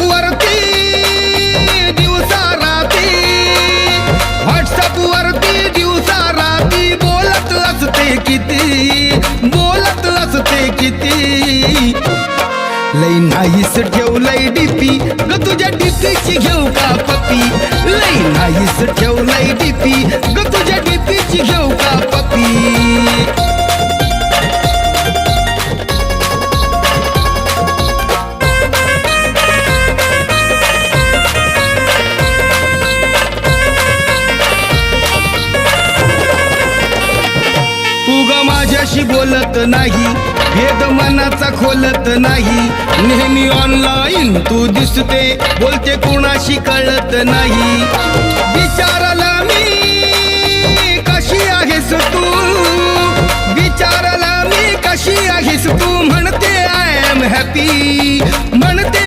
वरती दिवसा राती, व्हॉट्सअप वरती दिवसा राती बोलत असते किती, बोलत असते किती. लई नाहीस ठेवलंय डीपी ग तुझ्या डीपीची घेऊ का पप्पी, लई नाहीस ठेवलंय डीपी ग तुझ्या डीपीची घेऊ का पप्पी. तू ग माझ्याशी बोलत नाही, भेद मनाचा खोलत नाही, नेहमी ऑनलाईन तू दिसते, बोलते कुणाशी कळत नाही. विचारला मी कशी आहेस तू, विचारला मी कशी आहेस तू, म्हणते आय एम हॅपी,